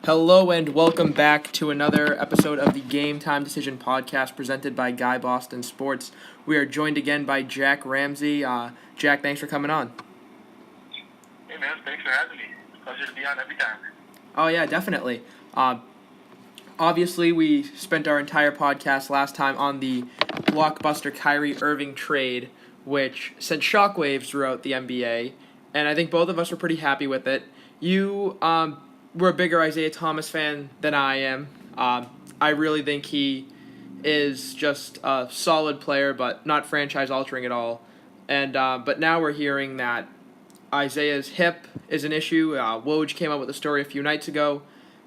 Hello and welcome back to another episode of the GameTimeDecision Podcast presented by Guy Boston Sports. We are joined again by Jack Ramsey. Jack, thanks for coming on. Hey man, thanks for having me. Pleasure to be on every time. Oh yeah, definitely. Obviously, we spent our entire podcast last time on the blockbuster Kyrie Irving trade, which sent shockwaves throughout the NBA, and I think both of us were pretty happy with it. You were a bigger Isaiah Thomas fan than I am. I really think he is just a solid player, but not franchise-altering at all. And but now we're hearing that Isaiah's hip is an issue. Woj came out with a story a few nights ago,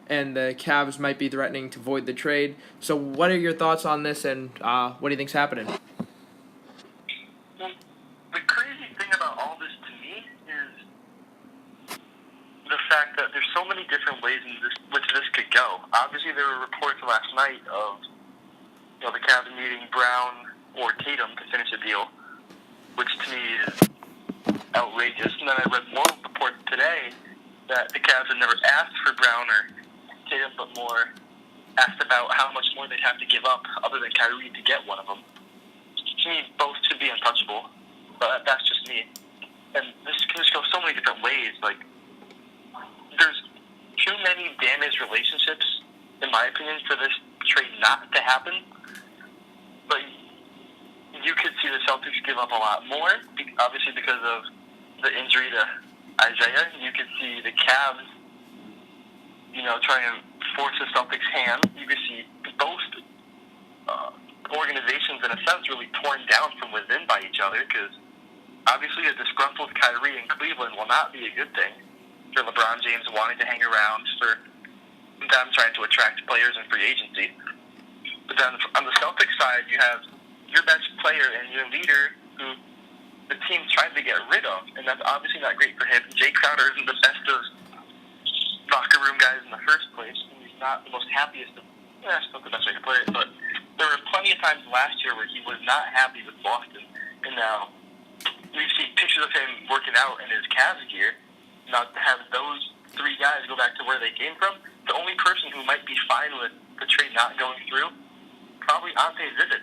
and the Cavs might be threatening to void the trade. So what are your thoughts on this, and what do you think's happening? Well, the crazy thing about all this to me is the fact that there's so many different ways in which this could go. Obviously, there were reports last night of the Cavs needing Brown or Tatum to finish a deal, which to me is outrageous. And then I read more reports today that the Cavs had never asked for Brown or Tatum, but more asked about how much more they'd have to give up other than Kyrie to get one of them. To me, both should be untouchable, but that's just me. And this can just go so many different ways. Like, there's too many damaged relationships, in my opinion, for this trade not to happen. But you could see the Celtics give up a lot more, obviously because of the injury to Isaiah. You could see the Cavs, trying to force the Celtics' hand. You could see both organizations, in a sense, really torn down from within by each other, because obviously a disgruntled Kyrie in Cleveland will not be a good thing for LeBron James wanting to hang around, for them trying to attract players in free agency. But then on the Celtics side, you have your best player and your leader who the team tried to get rid of, and that's obviously not great for him. Jay Crowder isn't the best of locker room guys in the first place, and he's not the most happiest of, that's not the best way to put it, but there were plenty of times last year where he was not happy with Boston, and now we've seen pictures of him working out in his Cavs gear. Now to have those three guys go back to where they came from, the only person who might be fine with the trade not going through, probably Ante Zizic.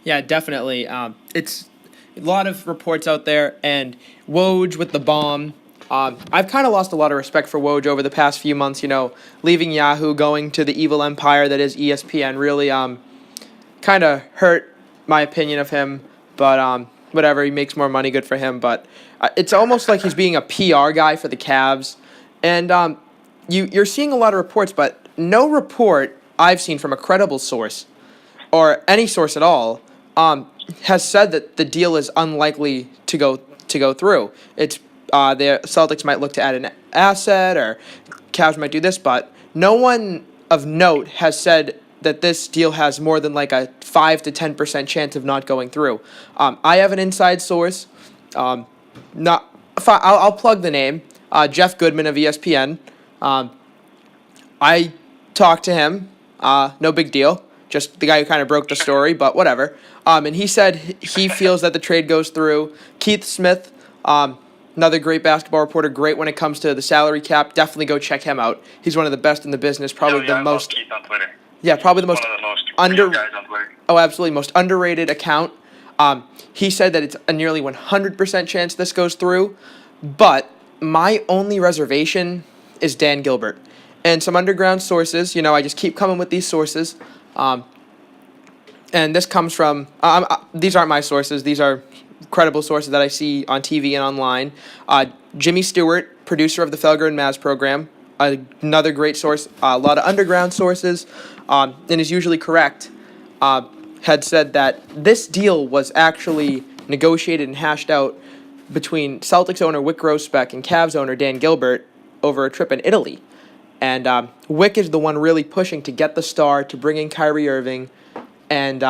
Yeah, definitely. It's a lot of reports out there, and Woj with the bomb. I've kind of lost a lot of respect for Woj over the past few months, leaving Yahoo, going to the evil empire that is ESPN, really kind of hurt my opinion of him, but whatever, he makes more money, good for him, but it's almost like he's being a PR guy for the Cavs, and you're seeing a lot of reports, but no report I've seen from a credible source, or any source at all, has said that the deal is unlikely to go through. It's the Celtics might look to add an asset, or Cavs might do this, but no one of note has said that this deal has more than like a 5 to 10% chance of not going through. I have an inside source. I'll plug the name. Jeff Goodman of ESPN. I talked to him. No big deal. Just the guy who kind of broke the story, but whatever. And he said he feels that the trade goes through. Keith Smith, another great basketball reporter, great when it comes to the salary cap. Definitely go check him out. He's one of the best in the business. Probably the I most. love Keith on Twitter. Yeah, probably the most one of the most guys on Twitter. Oh, absolutely, most underrated account. He said that it's a nearly 100% chance this goes through, but my only reservation is Dan Gilbert. And some underground sources, I just keep coming with these sources, and this comes from, these aren't my sources, these are credible sources that I see on TV and online. Jimmy Stewart, producer of the Felger and Maz program, another great source, a lot of underground sources, and is usually correct, had said that this deal was actually negotiated and hashed out between Celtics owner Wyc Grousbeck and Cavs owner Dan Gilbert over a trip in Italy. And Wyc is the one really pushing to get the star, to bring in Kyrie Irving, and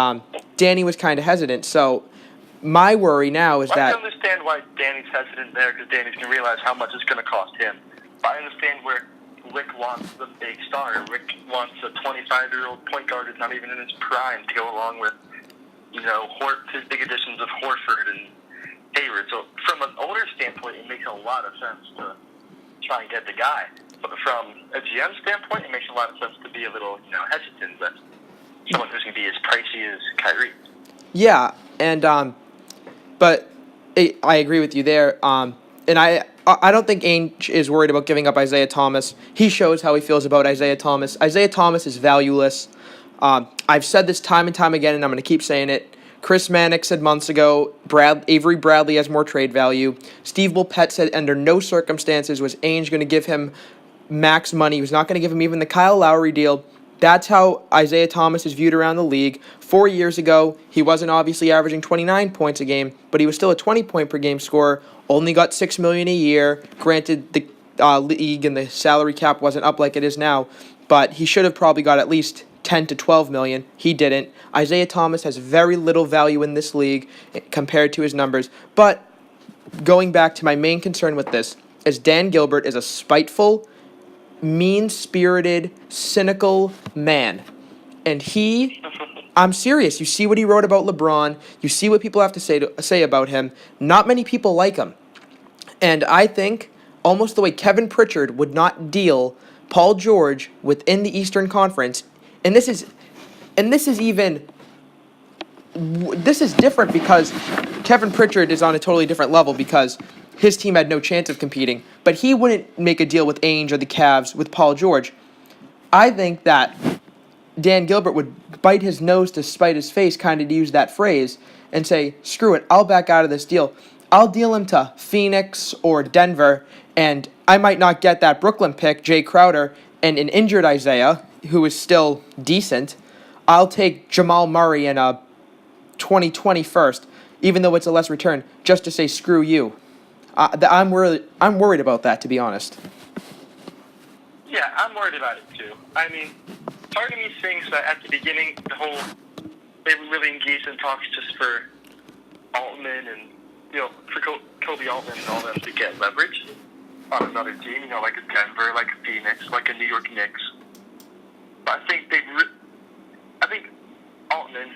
Danny was kind of hesitant. So my worry now is that... I understand why Danny's hesitant there, because Danny's going to realize how much it's going to cost him. But I understand where Wyc wants the big star. Wyc wants a 25-year-old point guard who's not even in his prime to go along with, his big additions of Horford and Hayward. So from an owner standpoint, it makes a lot of sense to try and get the guy. from a GM standpoint, it makes a lot of sense to be a little, hesitant that someone who's going to be as pricey as Kyrie. Yeah, and but I agree with you there. And I don't think Ainge is worried about giving up Isaiah Thomas. He shows how he feels about Isaiah Thomas. Isaiah Thomas is valueless. I've said this time and time again, and I'm going to keep saying it. Chris Mannix said months ago, Avery Bradley has more trade value. Steve Bulpett said under no circumstances was Ainge going to give him max money. He was not going to give him even the Kyle Lowry deal. That's how Isaiah Thomas is viewed around the league. 4 years ago, he wasn't obviously averaging 29 points a game, but he was still a 20-point-per-game scorer, only got $6 million a year. Granted, the league and the salary cap wasn't up like it is now, but he should have probably got at least 10 to 12 million. He didn't. Isaiah Thomas has very little value in this league compared to his numbers. But going back to my main concern with this is Dan Gilbert is a spiteful, mean-spirited, cynical man. And I'm serious. You see what he wrote about LeBron. You see what people have to say about him. Not many people like him. And I think almost the way Kevin Pritchard would not deal Paul George within the Eastern Conference, and this is different because Kevin Pritchard is on a totally different level because his team had no chance of competing, but he wouldn't make a deal with Ainge or the Cavs with Paul George. I think that Dan Gilbert would bite his nose to spite his face, kind of to use that phrase, and say, screw it, I'll back out of this deal. I'll deal him to Phoenix or Denver, and I might not get that Brooklyn pick, Jay Crowder, and an injured Isaiah, who is still decent. I'll take Jamal Murray in a 2020 first, even though it's a less return, just to say screw you. I'm worried about that, to be honest. Yeah, I'm worried about it too. I mean, part of me thinks that at the beginning, they were really engaged in talks just for Altman and, for Kobe Altman and all them to get leverage on another team, like a Denver, like a Phoenix, like a New York Knicks. But I think Altman,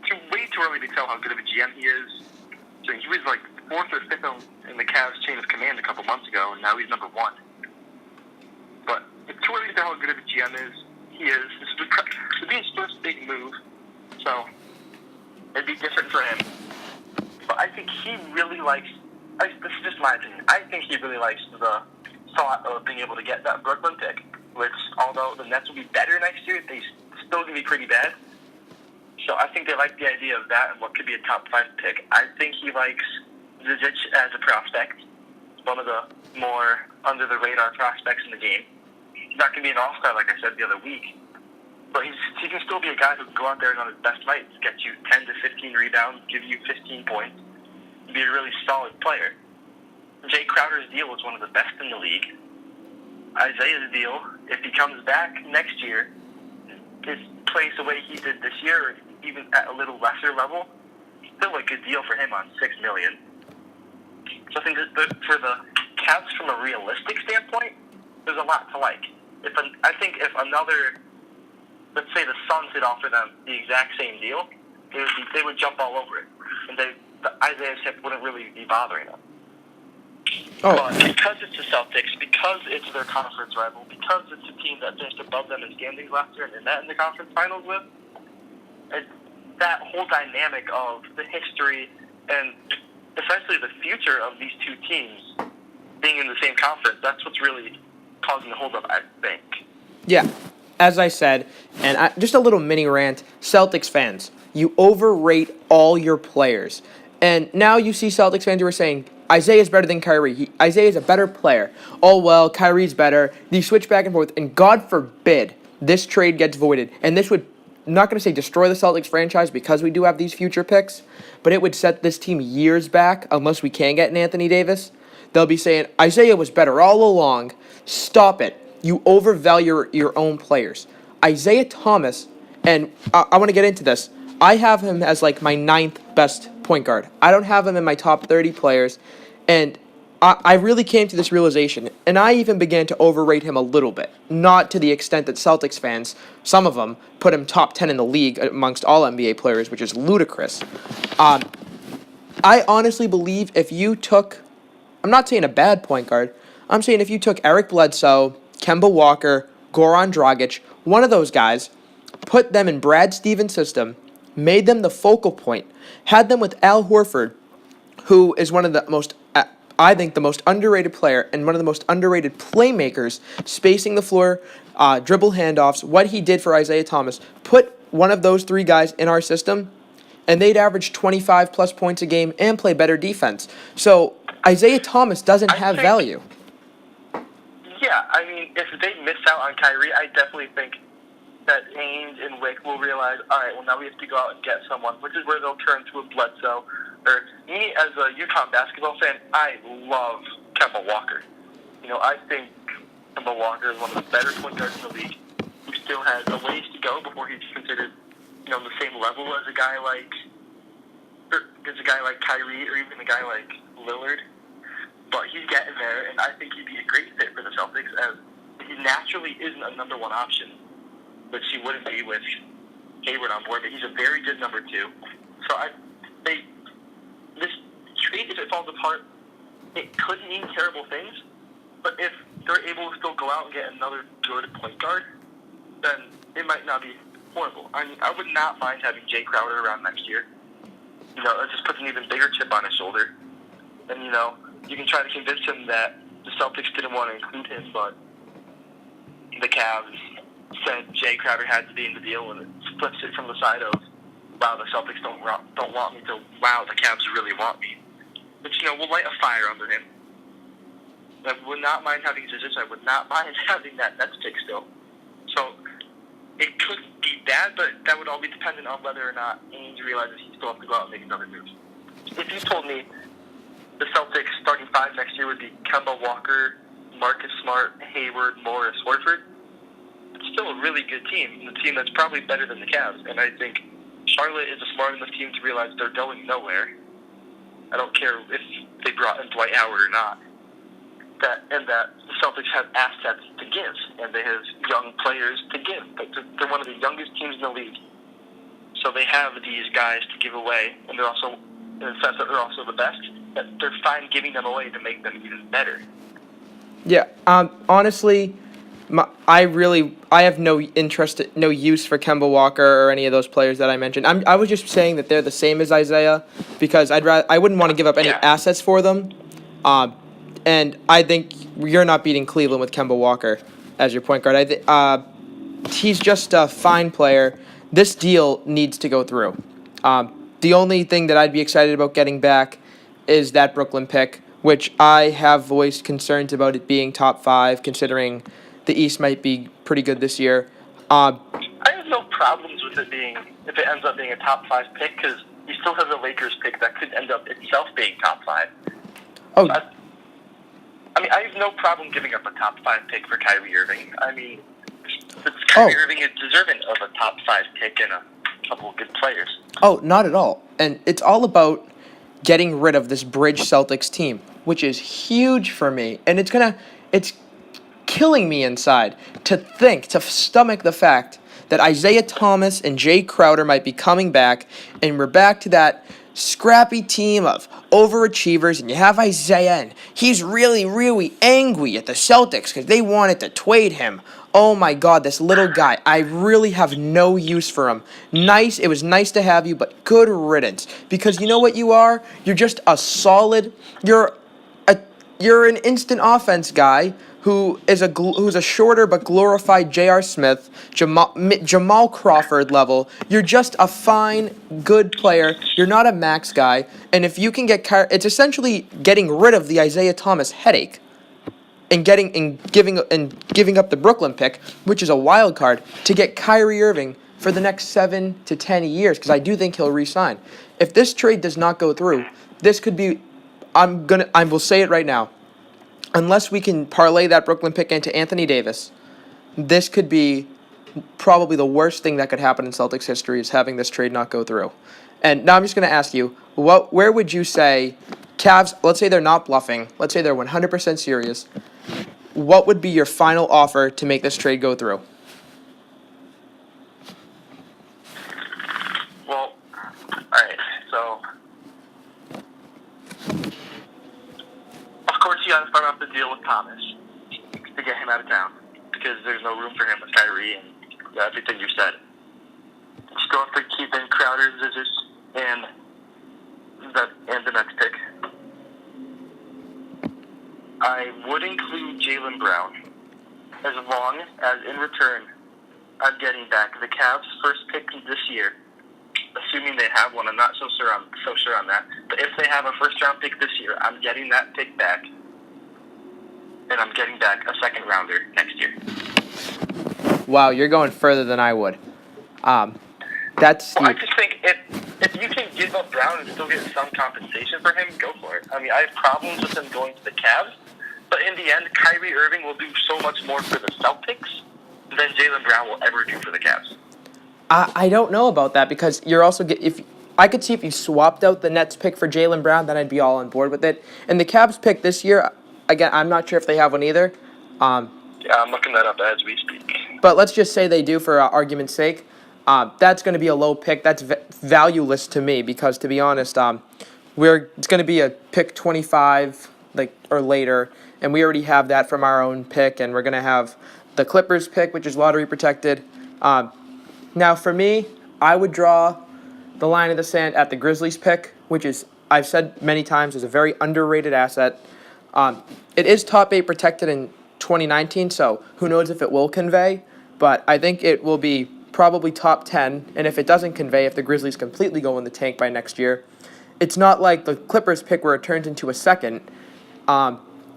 it's way too early to tell how good of a GM he is. So he was like 4th or 5th in the Cavs chain of command a couple months ago, and now he's number 1. But it's too early to tell how good of a GM he is. This would be his first big move, so it'd be different for him. But I think he really likes, this is just my opinion, I think he really likes the thought of being able to get that Brooklyn pick, which, although the Nets will be better next year, they still going to be pretty bad. So I think they like the idea of that and what could be a top 5 pick. I think he likes Zizic as a prospect, one of the more under-the-radar prospects in the game. He's not going to be an all-star, like I said the other week, but he can still be a guy who can go out there and on his best nights get you 10 to 15 rebounds, give you 15 points, and be a really solid player. Jay Crowder's deal is one of the best in the league. Isaiah's deal, if he comes back next year, plays the way he did this year, or even at a little lesser level, still a good deal for him on $6 million. So I think that for the Cavs, from a realistic standpoint, there's a lot to like. I think if another, let's say the Suns had offered them the exact same deal, they would jump all over it, and the Isaiah tip wouldn't really be bothering them. Oh. But because it's the Celtics, because it's their conference rival, because it's a team that finished above them in standings last year and they met in the conference finals with, that whole dynamic of the history and essentially the future of these two teams being in the same conference, that's what's really causing the holdup, I think. Yeah, as I said, and just a little mini rant, Celtics fans, you overrate all your players. And now you see Celtics fans who are saying, Isaiah's better than Kyrie. Isaiah's a better player. Oh, well, Kyrie's better. You switch back and forth, and God forbid this trade gets voided. And this would, I'm not going to say destroy the Celtics franchise because we do have these future picks, but it would set this team years back unless we can get an Anthony Davis. They'll be saying, Isaiah was better all along. Stop it. You overvalue your own players. Isaiah Thomas, and I want to get into this, I have him as like my 9th best point guard. I don't have him in my top 30 players, and I really came to this realization, and I even began to overrate him a little bit. Not to the extent that Celtics fans, some of them, put him top 10 in the league amongst all NBA players, which is ludicrous. I honestly believe if you took, I'm not saying a bad point guard, I'm saying if you took Eric Bledsoe, Kemba Walker, Goran Dragic, one of those guys, put them in Brad Stevens' system, made them the focal point, had them with Al Horford, who is one of the most, I think, the most underrated player and one of the most underrated playmakers, spacing the floor, dribble handoffs, what he did for Isaiah Thomas. Put one of those three guys in our system, and they'd average 25-plus points a game and play better defense. So Isaiah Thomas doesn't have value. Yeah, I mean, if they miss out on Kyrie, I definitely think that Ainge and Wick will realize, all right, well, now we have to go out and get someone, which is where they'll turn to a Bledsoe. Or me, as a UConn basketball fan, I love Kemba Walker. I think Kemba Walker is one of the better point guards in the league, who still has a ways to go before he's considered, the same level as a guy like Kyrie or even a guy like Lillard. But he's getting there, and I think he'd be a great fit for the Celtics, as he naturally isn't a number one option, which he wouldn't be with Hayward on board, but he's a very good number two. So this trade, if it falls apart, it could mean terrible things, but if they're able to still go out and get another good point guard, then it might not be horrible. I mean, I would not mind having Jay Crowder around next year. It just puts an even bigger chip on his shoulder. And, you can try to convince him that the Celtics didn't want to include him, but the Cavs said Jay Crowder had to be in the deal, and it flips it from the side of, wow, the Celtics don't want me, to, wow, the Cavs really want me. Which, will light a fire under him. I would not mind having Zizic. I would not mind having that Nets pick still. So it could be bad, but that would all be dependent on whether or not Ainge realizes he still has to go out and make another move. If you told me the Celtics starting five next year would be Kemba Walker, Marcus Smart, Hayward, Morris, Horford, it's still a really good team. A team that's probably better than the Cavs. And I think Charlotte is a smart enough team to realize they're going nowhere. I don't care if they brought in Dwight Howard or not. That the Celtics have assets to give, and they have young players to give. They're one of the youngest teams in the league. So they have these guys to give away, and they're also, in the sense that they're also the best, that they're fine giving them away to make them even better. Yeah, honestly, I have no interest, no use for Kemba Walker or any of those players that I mentioned. I was just saying that they're the same as Isaiah because I wouldn't want to give up any assets for them. And I think you're not beating Cleveland with Kemba Walker as your point guard. He's just a fine player. This deal needs to go through. The only thing that I'd be excited about getting back is that Brooklyn pick, which I have voiced concerns about it being top 5, considering the East might be pretty good this year. I have no problems with it being, if it ends up being a top 5 pick, because you still have the Lakers pick that could end up itself being top 5. Oh. I have no problem giving up a top 5 pick for Kyrie Irving. Kyrie Irving is deserving of a top 5 pick and a couple of good players. Oh, not at all. And it's all about getting rid of this bridge Celtics team, which is huge for me. And it's killing me inside to stomach the fact that Isaiah Thomas and Jay Crowder might be coming back, and we're back to that scrappy team of overachievers, and you have Isaiah, and he's really, really angry at the Celtics because they wanted to trade him. Oh my God, this little guy. I really have no use for him. It was nice to have you, but good riddance. Because you know what you are? You're just a solid, you're an instant offense guy who's a shorter but glorified J.R. Smith, Jamal Crawford level. You're just a fine, good player. You're not a max guy. And if you can it's essentially getting rid of the Isaiah Thomas headache and giving up the Brooklyn pick, which is a wild card, to get Kyrie Irving for the next 7 to 10 years, because I do think he'll re-sign. If this trade does not go through, this could be, I will say it right now, unless we can parlay that Brooklyn pick into Anthony Davis, this could be probably the worst thing that could happen in Celtics history, is having this trade not go through. And now I'm just going to ask you, where would you say Cavs, let's say they're not bluffing, let's say they're 100% serious, what would be your final offer to make this trade go through? Well, all right, so of course you got to start off the deal with Thomas to get him out of town because there's no room for him with Kyrie and everything you said. Still have to keep in Crowder, Zizic, and the next pick. I would include Jaylen Brown as long as in return I'm getting back the Cavs' first pick this year, assuming they have one. I'm not so sure on that. But if they have a first-round pick this year, I'm getting that pick back, and I'm getting back a second-rounder next year. Wow, you're going further than I would. That's steep. Well, I just think if you can give up Brown and still get some compensation for him, go for it. I mean, I have problems with him going to the Cavs, but in the end, Kyrie Irving will do so much more for the Celtics than Jaylen Brown will ever do for the Cavs. I don't know about that because you're also if I could see if you swapped out the Nets pick for Jaylen Brown, then I'd be all on board with it. And the Cavs pick this year, again, I'm not sure if they have one either. Yeah, I'm looking that up as we speak. But let's just say they do for argument's sake. That's going to be a low pick. That's valueless to me because, to be honest, it's going to be a pick 25 or later, and we already have that from our own pick, and we're going to have the Clippers pick, which is lottery protected. Now, for me, I would draw the line of the sand at the Grizzlies pick, which is, I've said many times, is a very underrated asset. It is top 8 protected in 2019, so who knows if it will convey, but I think it will be probably top 10, and if it doesn't convey, if the Grizzlies completely go in the tank by next year, it's not like the Clippers pick where it turns into a second.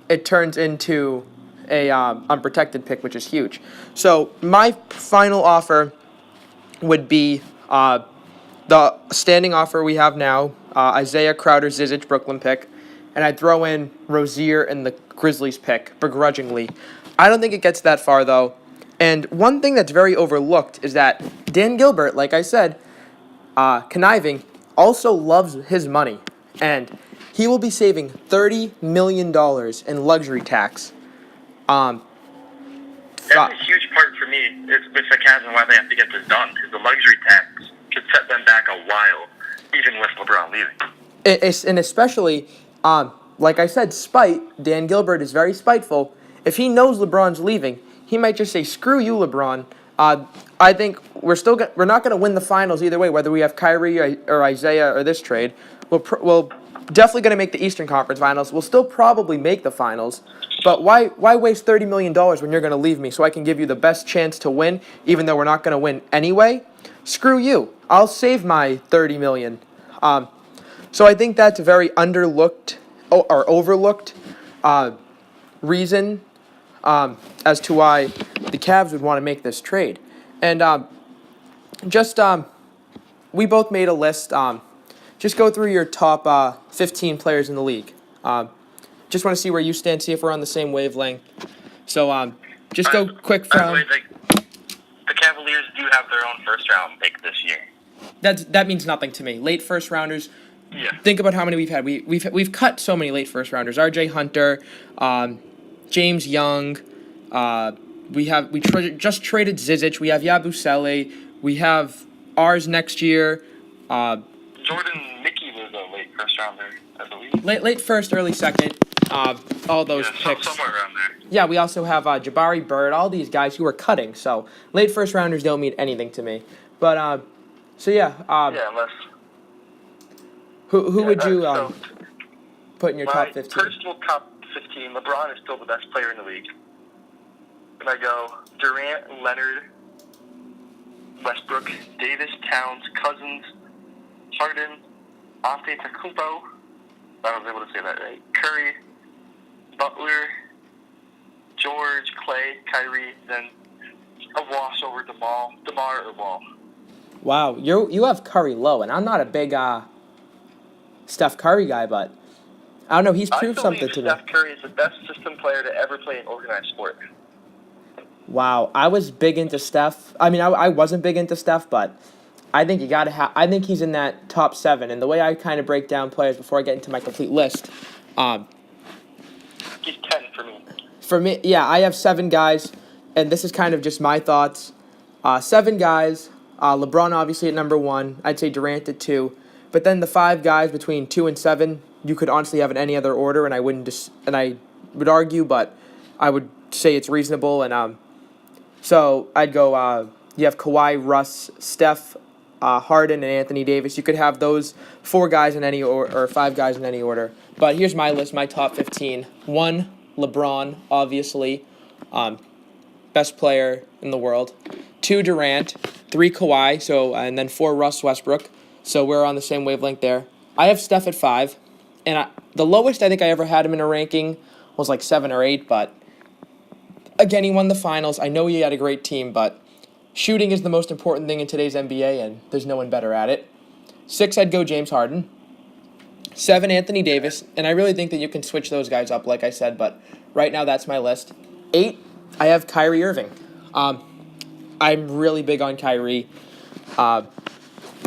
It turns into a unprotected pick, which is huge. So my final offer would be the standing offer we have now, Isaiah Crowder, Zizic, Brooklyn pick, and I'd throw in Rozier and the Grizzlies pick, begrudgingly. I don't think it gets that far, though. And one thing that's very overlooked is that Dan Gilbert, like I said, conniving, also loves his money. And he will be saving $30 million in luxury tax. That's a huge part for me with the Cavs and why they have to get this done, because the luxury tax could set them back a while, even with LeBron leaving. And especially, like I said, spite. Dan Gilbert is very spiteful. If he knows LeBron's leaving, he might just say, "Screw you, LeBron." I think we're not going to win the finals either way, whether we have Kyrie or Isaiah or this trade. We'll definitely going to make the Eastern Conference Finals. We'll still probably make the finals. But why waste $30 million when you're going to leave me so I can give you the best chance to win, even though we're not going to win anyway? Screw you. I'll save my $30 million. So I think that's a very underlooked or overlooked reason as to why the Cavs would want to make this trade. And we both made a list. Just go through your top 15 players in the league. Just want to see where you stand, see if we're on the same wavelength. So just go quick from... By the way, the Cavaliers do have their own first-round pick this year. That means nothing to me. Late first-rounders... Yeah. Think about how many we've had. We've cut so many late first-rounders. R.J. Hunter, James Young. We just traded Zizic. We have Yabusele. We have ours next year. Jordan Mickey was a late first-rounder, I believe. Late first, early second. All those picks. Somewhere around there. Yeah, we also have Jabari Bird. All these guys who are cutting. So late first-rounders don't mean anything to me. But so yeah. Unless. Who would you put in your top 15? My personal top 15, LeBron is still the best player in the league. And I go Durant, Leonard, Westbrook, Davis, Towns, Cousins, Harden, Antetokounmpo. I was able to say that right. Curry, Butler, George, Clay, Kyrie, then a wash over DeMar or Wall. Wow, you have Curry low, and I'm not a big Steph Curry guy, but I don't know. He's proved something to me. Steph Curry is the best system player to ever play an organized sport. Wow, I was big into Steph. I mean, I wasn't big into Steph, but I think you got to have. I think he's in that top 7. And the way I kind of break down players before I get into my complete list, he's 10 for me. For me, yeah, I have 7 guys, and this is kind of just my thoughts. 7 guys. LeBron obviously at number 1. I'd say Durant at 2. But then the 5 guys between 2 and 7, you could honestly have in any other order, and I would argue, but I would say it's reasonable. And so I'd go. You have Kawhi, Russ, Steph, Harden, and Anthony Davis. You could have those 4 guys in any or 5 guys in any order. But here's my list, my top 15. 1, LeBron, obviously, best player in the world. 2, Durant. 3, Kawhi. And then 4, Russ Westbrook. So we're on the same wavelength there. I have Steph at 5, and the lowest I think I ever had him in a ranking was like 7 or 8. But again, he won the finals. I know he had a great team, but shooting is the most important thing in today's NBA, and there's no one better at it. 6, I'd go James Harden. 7, Anthony Davis, and I really think that you can switch those guys up, like I said, but right now that's my list. 8, I have Kyrie Irving. I'm really big on Kyrie.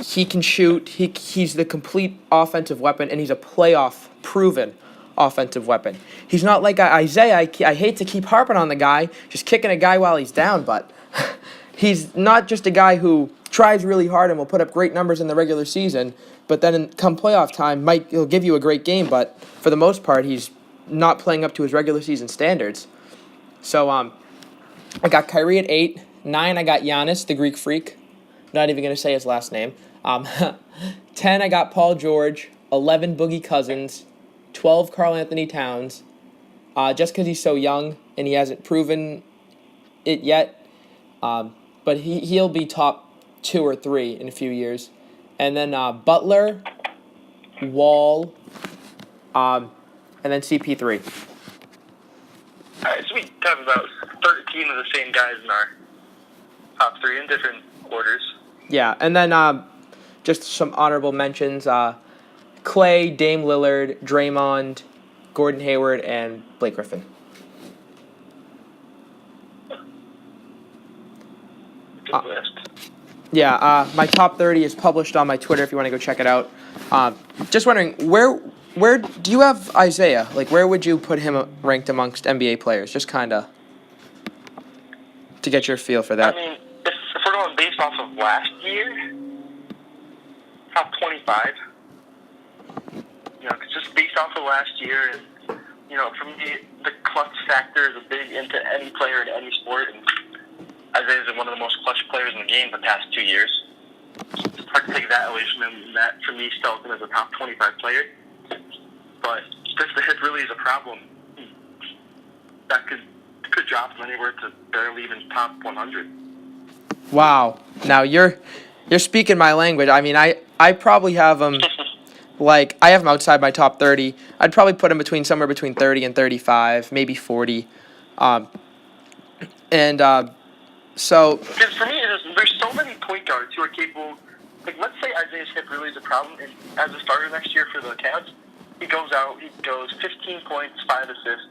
He can shoot. He's the complete offensive weapon, and he's a playoff-proven offensive weapon. He's not like Isaiah. I hate to keep harping on the guy, just kicking a guy while he's down, but he's not just a guy who tries really hard and will put up great numbers in the regular season, but then come playoff time, he'll give you a great game, but for the most part, he's not playing up to his regular season standards. So I got Kyrie at 8. 9, I got Giannis, the Greek freak. Not even going to say his last name. 10, I got Paul George. 11, Boogie Cousins. 12, Karl Anthony Towns. Just because he's so young and he hasn't proven it yet. But he'll be top 2 or 3 in a few years. And then Butler, Wall, and then CP3. All right, so we have about 13 of the same guys in our top 3 in different orders. Yeah, and then just some honorable mentions. Clay, Dame Lillard, Draymond, Gordon Hayward, and Blake Griffin. Good list. Yeah, my top 30 is published on my Twitter if you want to go check it out. Just wondering, where do you have Isaiah? Like, where would you put him ranked amongst NBA players? Just kind of to get your feel for that. I mean, if we're going based off of last year, top 25. It's just based off of last year, and for me, the clutch factor is a big into any player in any sport, and Isaiah's one of the most clutch players in the game the past 2 years. It's hard to take that away from him. That, for me, still as a top 25 player. But if the hip really is a problem, that could drop him anywhere to barely even top 100. Wow. Now you're speaking my language. I mean, I probably have him I have him outside my top 30. I'd probably put him somewhere between 30 and 35, maybe 40. So because for me, there's so many point guards who are capable. Like, let's say Isaiah's hip really is a problem, and as a starter next year for the Cavs, he goes 15 points, 5 assists,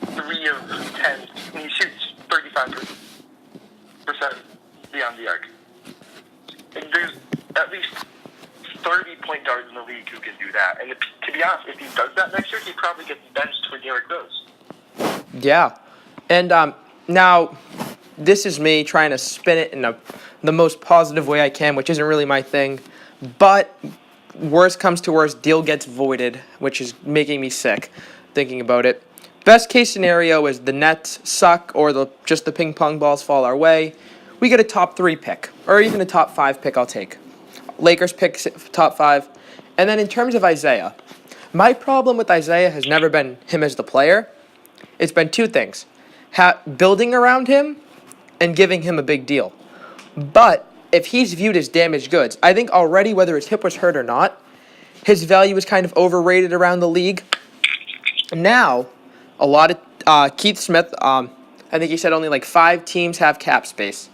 3 of 10, and he shoots 35% beyond the arc. And there's at least 30 point guards in the league who can do that. And to be honest, if he does that next year, he probably gets benched for Derrick Rose. Yeah. And now, this is me trying to spin it in the most positive way I can, which isn't really my thing. But worst comes to worst, deal gets voided, which is making me sick thinking about it. Best case scenario is the Nets suck or just the ping pong balls fall our way. We get a top 3 pick, or even a top 5 pick I'll take. Lakers pick top 5. And then in terms of Isaiah, my problem with Isaiah has never been him as the player. It's been 2 things. Building around him and giving him a big deal. But if he's viewed as damaged goods, I think already, whether his hip was hurt or not, his value is kind of overrated around the league. Now, a lot of Keith Smith, I think he said only 5 teams have cap space.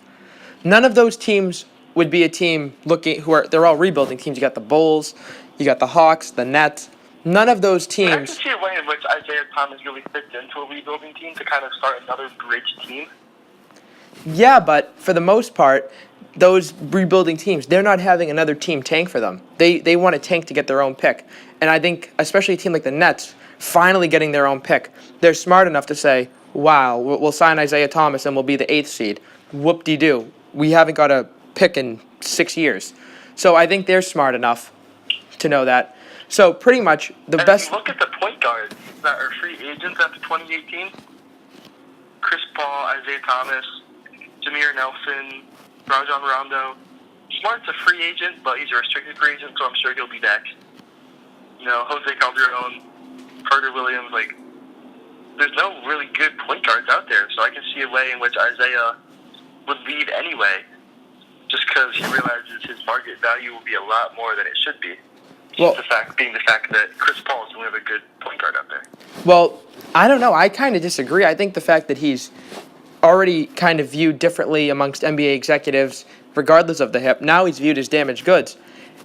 None of those teams would be a team they're all rebuilding teams. You got the Bulls, you got the Hawks, the Nets. None of those teams. I can see a way in which Isaiah Thomas really fits into a rebuilding team to kind of start another bridge team. Yeah, but for the most part, those rebuilding teams, they're not having another team tank for them. They want to tank to get their own pick. And I think, especially a team like the Nets, finally getting their own pick, they're smart enough to say, wow, we'll sign Isaiah Thomas and we'll be the 8th seed. Whoop-de-doo. We haven't got a pick in 6 years. So I think they're smart enough to know that. So pretty much the best. If you look at the point guards, that are free agents after 2018. Chris Paul, Isaiah Thomas, Jameer Nelson, Rajon Rondo. Smart's a free agent, but he's a restricted free agent, so I'm sure he'll be back. Jose Calderon, Carter Williams, there's no really good point guards out there, so I can see a way in which Isaiah would leave anyway, just because he realizes his market value will be a lot more than it should be. Well, the fact that Chris Paul is the only other good point guard out there. Well, I don't know. I kind of disagree. I think the fact that he's already kind of viewed differently amongst NBA executives, regardless of the hip, now he's viewed as damaged goods.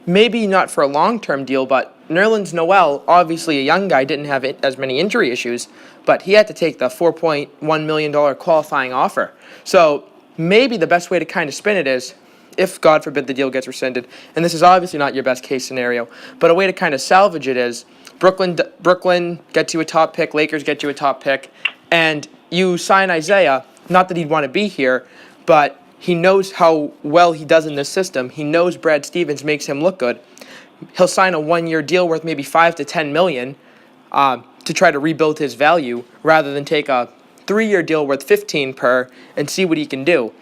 Maybe not for a long-term deal, but Nerlens Noel, obviously a young guy, didn't have as many injury issues, but he had to take the $4.1 million qualifying offer. So maybe the best way to kind of spin it is, if, God forbid, the deal gets rescinded, and this is obviously not your best case scenario, but a way to kind of salvage it is Brooklyn gets you a top pick, Lakers get you a top pick, and you sign Isaiah, not that he'd want to be here, but he knows how well he does in this system. He knows Brad Stevens makes him look good. He'll sign a 1-year deal worth maybe $5 to $10 million to try to rebuild his value, rather than take a 3-year deal worth $15 per and see what he can do.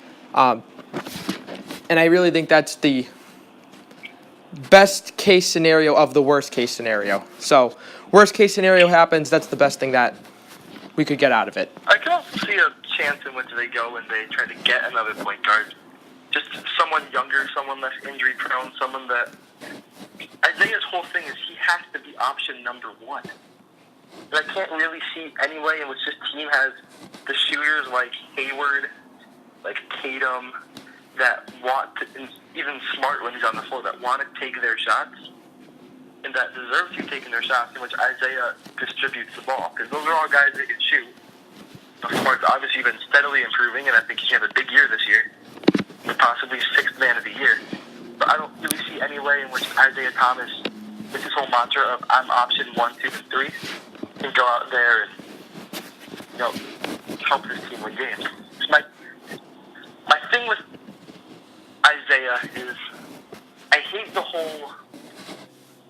And I really think that's the best case scenario of the worst case scenario. So, worst case scenario happens, that's the best thing that we could get out of it. I can also see a chance in which they go and they try to get another point guard. Just someone younger, someone less injury prone, someone that... Isaiah's whole thing is he has to be option number one. And I can't really see any way in which this team has the shooters like Hayward, like Tatum, that want to, and even Smart when he's on the floor, that want to take their shots and that deserve to be taking their shots, in which Isaiah distributes the ball. Because those are all guys that can shoot. Smart's obviously been steadily improving, and I think he's going to have a big year this year, and possibly 6th man of the year. But I don't really see any way in which Isaiah Thomas, with his whole mantra of I'm option 1, 2, and 3, can go out there and help this team win games. My thing with Isaiah is I hate the whole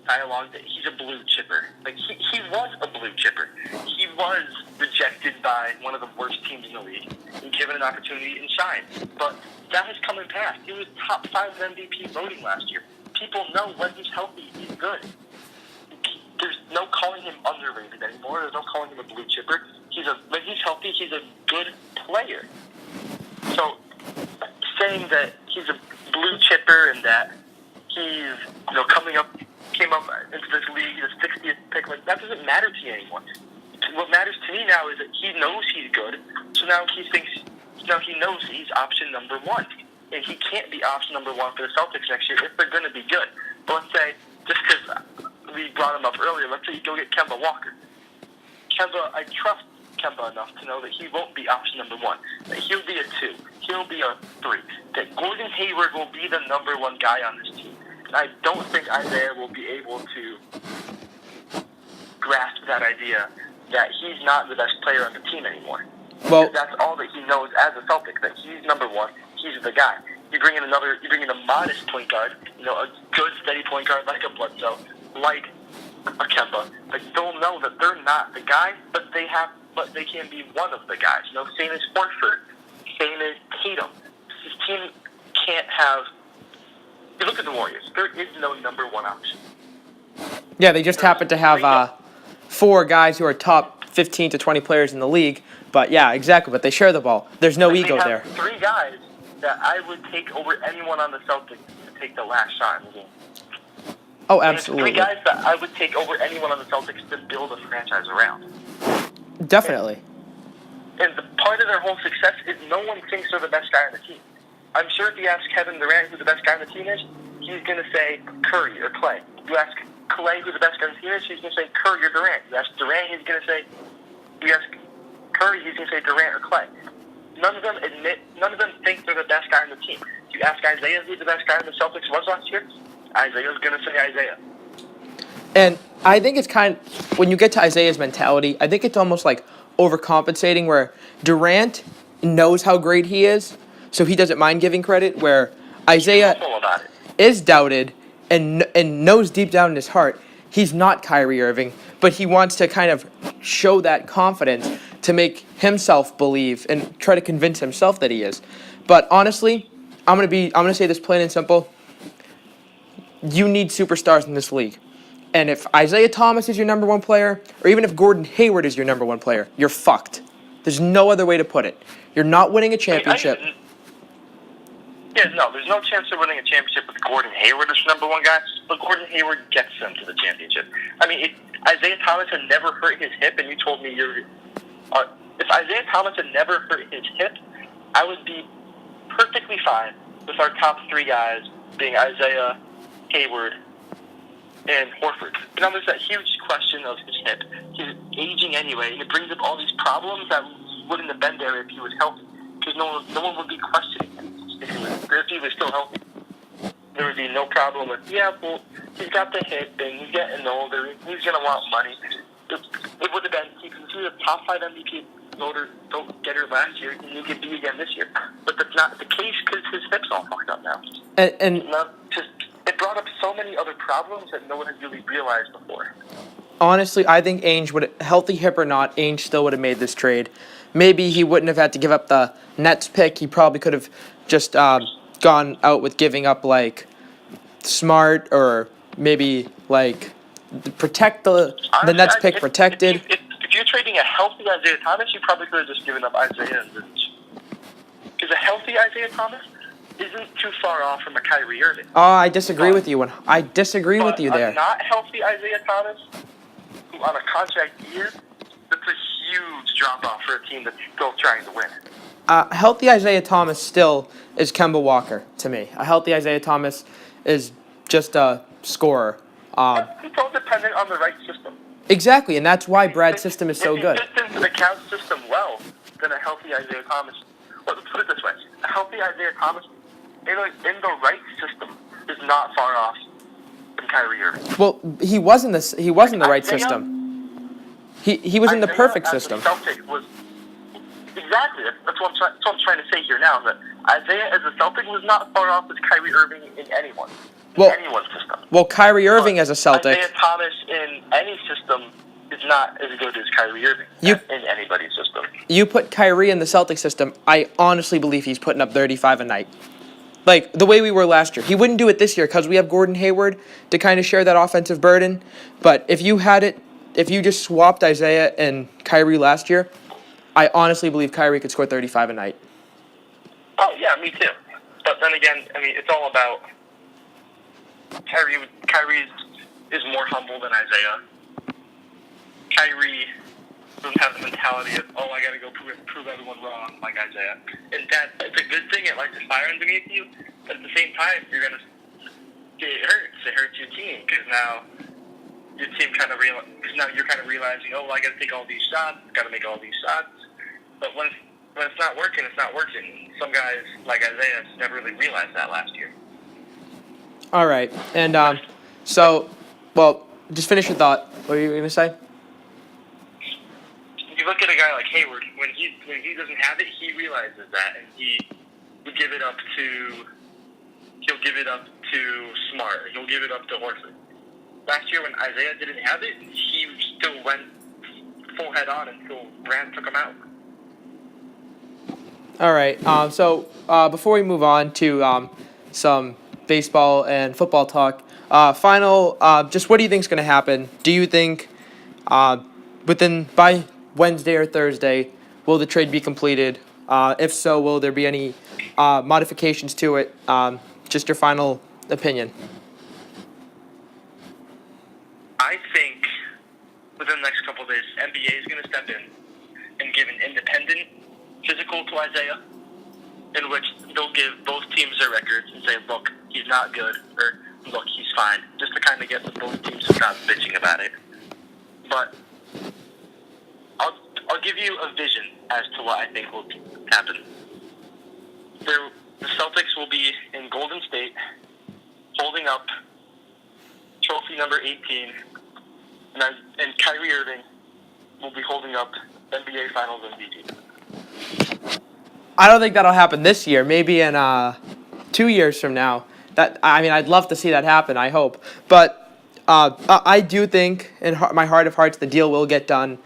dialogue that he's a blue chipper. He was a blue chipper. He was rejected by one of the worst teams in the league and given an opportunity and shined. But that has come and passed. He was top 5 MVP voting last year. People know when he's healthy, he's good. There's no calling him underrated anymore. There's no calling him a blue chipper. When he's healthy, he's a good player. So saying that he's a blue chipper and that he's came up into this league, the 60th pick, that doesn't matter to you anymore. What matters to me now is that he knows he's good, so now he knows he's option number 1. And he can't be option number 1 for the Celtics next year if they're going to be good. But let's say, just because we brought him up earlier, let's say you go get Kemba Walker. I trust Kemba enough to know that he won't be option number 1, that he'll be a 2, he'll be a 3, that Gordon Hayward will be the number 1 guy on this team. And I don't think Isaiah will be able to grasp that idea that he's not the best player on the team anymore. Well, that's all that he knows as a Celtic, that he's number 1, he's the guy. You bring in a modest point guard, a good steady point guard like a Bledsoe, like a Kemba. They'll know that they're not the guy, but they can be one of the guys. Same as Horford, same as Tatum. This team can't have. You look at the Warriors. There is no number 1 option. Yeah, they just happen to have 4 guys who are top 15 to 20 players in the league. But yeah, exactly. But they share the ball. There's no ego there. 3 guys that I would take over anyone on the Celtics to take the last shot in the game. Oh, absolutely. 3 guys that I would take over anyone on the Celtics to build a franchise around. Definitely. And the part of their whole success is no one thinks they're the best guy on the team. I'm sure if you ask Kevin Durant who the best guy on the team is, he's going to say Curry or Clay. You ask Clay who the best guy on the team is, he's going to say Curry or Durant. You ask Durant, he's going to say, you ask Curry, he's going to say Durant or Clay. None of them think they're the best guy on the team. If you ask Isaiah who the best guy on the Celtics was last year, Isaiah's going to say Isaiah. And I think it's when you get to Isaiah's mentality, I think it's almost like overcompensating, where Durant knows how great he is, so he doesn't mind giving credit, where Isaiah is doubted and knows deep down in his heart he's not Kyrie Irving, but he wants to kind of show that confidence to make himself believe and try to convince himself that he is. But honestly, I'm gonna say this plain and simple. You need superstars in this league. And if Isaiah Thomas is your number one player, or even if Gordon Hayward is your number one player, you're fucked. There's no other way to put it. You're not winning a championship. There's no chance of winning a championship with Gordon Hayward as number one guy, but Gordon Hayward gets them to the championship. I mean, if Isaiah Thomas had never hurt his hip, and you told me if Isaiah Thomas had never hurt his hip, I would be perfectly fine with our top three guys being Isaiah, Hayward, and Horford. But now there's that huge question of his hip. He's aging anyway, and it brings up all these problems that wouldn't have been there if he was healthy. Because no one would be questioning him if he was still healthy. There would be no problem with, he's got the hip, and he's getting older, he's going to want money. It would have been, he was a top 5 MVP getter last year, and he could be again this year. But that's not the case because his hip's all fucked up now. It brought up so many other problems that no one had really realized before. Honestly, I think Ainge would, healthy hip or not, Ainge still would have made this trade. Maybe he wouldn't have had to give up the Nets pick. He probably could have just gone out with giving up, like, Smart, or maybe, like, protect the Nets pick protected. If you're trading a healthy Isaiah Thomas, you probably could have just given up Isaiah and because a healthy Isaiah Thomas isn't too far off from a Kyrie Irving. Oh, I disagree with you. I disagree with you there. A not healthy Isaiah Thomas, who on a contract year, that's a huge drop-off for a team that's still trying to win. Healthy Isaiah Thomas still is Kemba Walker to me. A healthy Isaiah Thomas is just a scorer. It's all dependent on the right system. Exactly, and that's why Brad's system is so good. If he fits into the Couch system well, then a healthy Isaiah Thomas, let's put it this way, a healthy Isaiah Thomas in the right system is not far off from Kyrie Irving. Well, he was in the right system. He was in the perfect system. Celtic was exactly. That's what I'm trying to say here now. That Isaiah as a Celtic was not far off as Kyrie Irving in anyone's system. Well, Kyrie Irving as a Celtic. Isaiah Thomas in any system is not as good as Kyrie Irving in anybody's system. You put Kyrie in the Celtic system, I honestly believe he's putting up 35 a night. Like, the way we were last year. He wouldn't do it this year because we have Gordon Hayward to kind of share that offensive burden. But if you just swapped Isaiah and Kyrie last year, I honestly believe Kyrie could score 35 a night. Oh, yeah, me too. But then again, I mean, it's all about Kyrie is more humble than Isaiah. Kyrie doesn't have the mentality of, I got to go prove everyone wrong like Isaiah. And it's a good thing. It lights a fire underneath you. But at the same time, you're going to get hurt. It hurts your team because now your team you're kind of realizing, I got to take all these shots. Got to make all these shots. But when it's not working, it's not working. Some guys like Isaiah never really realized that last year. All right, and just finish your thought. What were you going to say? You look at a guy like Hayward. When he doesn't have it, he realizes that, and he'll give it up to Smart. He'll give it up to Horford. Last year, when Isaiah didn't have it, he still went full head on until Brand took him out. All right. So before we move on to some baseball and football talk, just what do you think is going to happen? Do you think by Wednesday or Thursday will the trade be completed? If so, will there be any modifications to it? Just your final opinion. I think within the next couple of days, NBA is going to step in and give an independent physical to Isaiah, in which they'll give both teams their records and say, look, he's not good, or look, he's fine, just to kind of get both teams to stop bitching about it. But I'll give you a vision as to what I think will happen. The Celtics will be in Golden State, holding up trophy number 18, and Kyrie Irving will be holding up NBA Finals MVP. I don't think that'll happen this year. Maybe in 2 years from now. I'd love to see that happen. I hope. But I do think, in my heart of hearts, the deal will get done,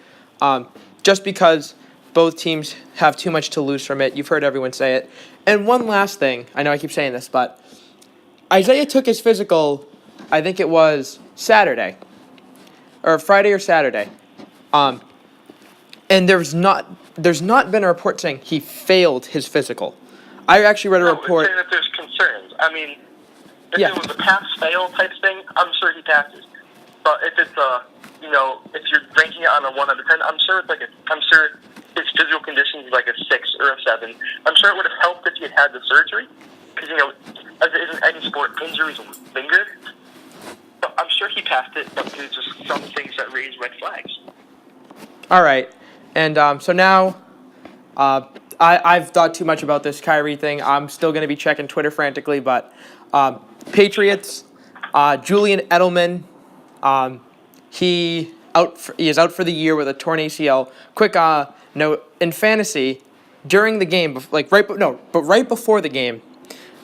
just because both teams have too much to lose from it. You've heard everyone say it. And one last thing, I know I keep saying this, but Isaiah took his physical, I think it was Saturday, or Friday or Saturday, and there's not been a report saying he failed his physical. I actually read a report. It's saying that there's concerns. I mean, if Yeah. it was a pass-fail type thing, I'm sure he passes. But if it's if you're ranking it on a 1 out of 10, I'm sure his physical condition is like a 6 or a 7. I'm sure it would have helped if he had had the surgery, because as it is in any sport, injuries linger. So I'm sure he passed it, but there's just some things that raise red flags. All right, and so now, I've thought too much about this Kyrie thing. I'm still going to be checking Twitter frantically, but Patriots, Julian Edelman, he is out for the year with a torn ACL. Quick note, in fantasy, during the game, right before the game,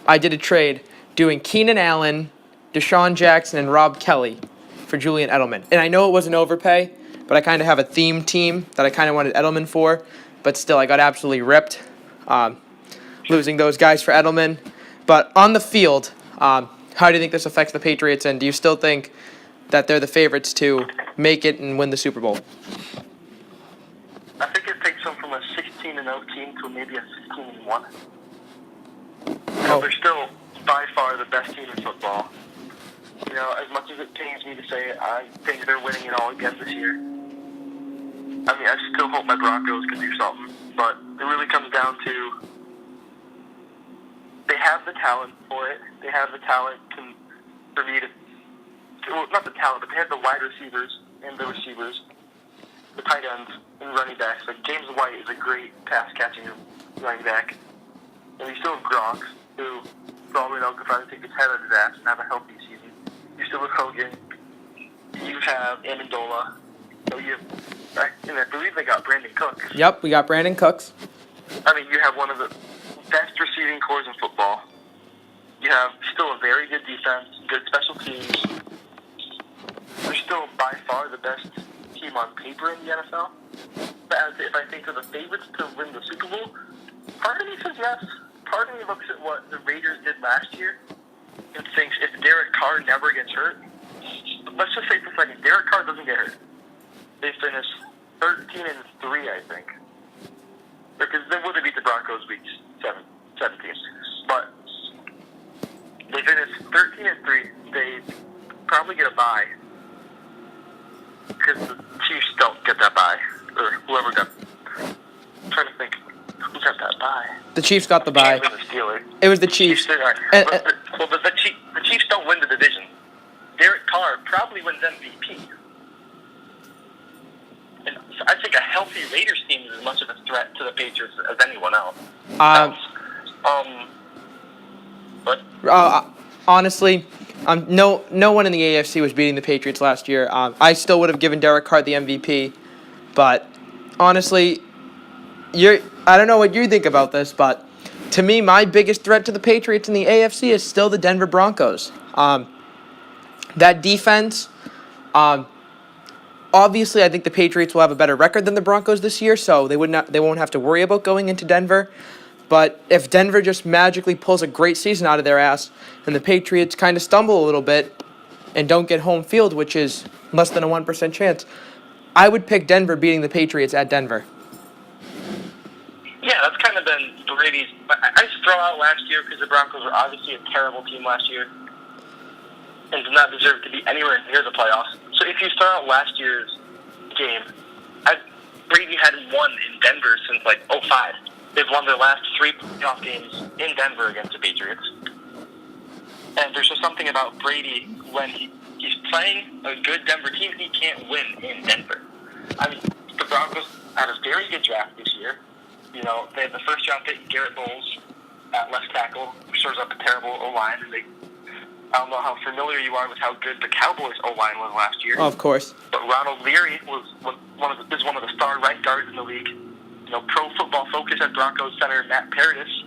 I did a trade doing Keenan Allen, Deshaun Jackson, and Rob Kelly for Julian Edelman. And I know it was an overpay, but I kind of have a theme team that I kind of wanted Edelman for. But still, I got absolutely ripped losing those guys for Edelman. But on the field, how do you think this affects the Patriots? And do you still think that they're the favorites to make it and win the Super Bowl? I think it takes them from a 16-0 team to maybe a 15-1. They're still by far the best team in football. As much as it pains me to say it, I think they're winning it all again this year. I mean, I still hope my Broncos can do something, but it really comes down to they have the talent for it. They have the talent for me to, well, not the talent, but they have the wide receivers and the receivers, the tight ends and running backs. Like James White is a great pass-catching running back, and you still have Gronk, who for all we know could probably take his head out of his ass and have a healthy season. You still have Hogan. You have Amendola. So and I believe they got Brandon Cooks. Yep, we got Brandon Cooks. I mean, you have one of the best receiving corps in football. You have still a very good defense, good special teams. They're still by far the best team on paper in the NFL. But if I think of the favorites to win the Super Bowl, part of me says yes. Part of me looks at what the Raiders did last year and thinks if Derek Carr never gets hurt, let's just say for a second, Derek Carr doesn't get hurt. They finished 13-3, I think. Because they would have beat the Broncos week 17. But they finished 13-3. They probably get a bye. Because the Chiefs don't get that bye. Or whoever got. I'm trying to think. Who got that bye? The Chiefs got the bye. The Steelers. It was the Chiefs. The Chiefs don't win the division. Derek Carr probably wins MVP. And so I think a healthy Raiders team is as much of a threat to the Patriots as anyone else. Honestly, no one in the AFC was beating the Patriots last year. I still would have given Derek Carr the MVP, but honestly, I don't know what you think about this, but to me, my biggest threat to the Patriots in the AFC is still the Denver Broncos. That defense, obviously, I think the Patriots will have a better record than the Broncos this year, so they won't have to worry about going into Denver. But if Denver just magically pulls a great season out of their ass and the Patriots kind of stumble a little bit and don't get home field, which is less than a 1% chance, I would pick Denver beating the Patriots at Denver. Yeah, that's kind of been Brady's. I just throw out last year because the Broncos were obviously a terrible team last year and did not deserve to be anywhere near the playoffs. So if you start out last year's game, Brady hadn't won in Denver since like 2005. They've won their last 3 playoff games in Denver against the Patriots. And there's just something about Brady when he's playing a good Denver team, he can't win in Denver. I mean, the Broncos had a very good draft this year. You know, they had the first round pick, Garrett Bowles, at left tackle, who serves up a terrible O-line. And I don't know how familiar you are with how good the Cowboys O-line was last year. Oh, of course. But Ronald Leary is one of the star right guards in the league. You know, Pro Football Focus at Broncos center Matt Paradis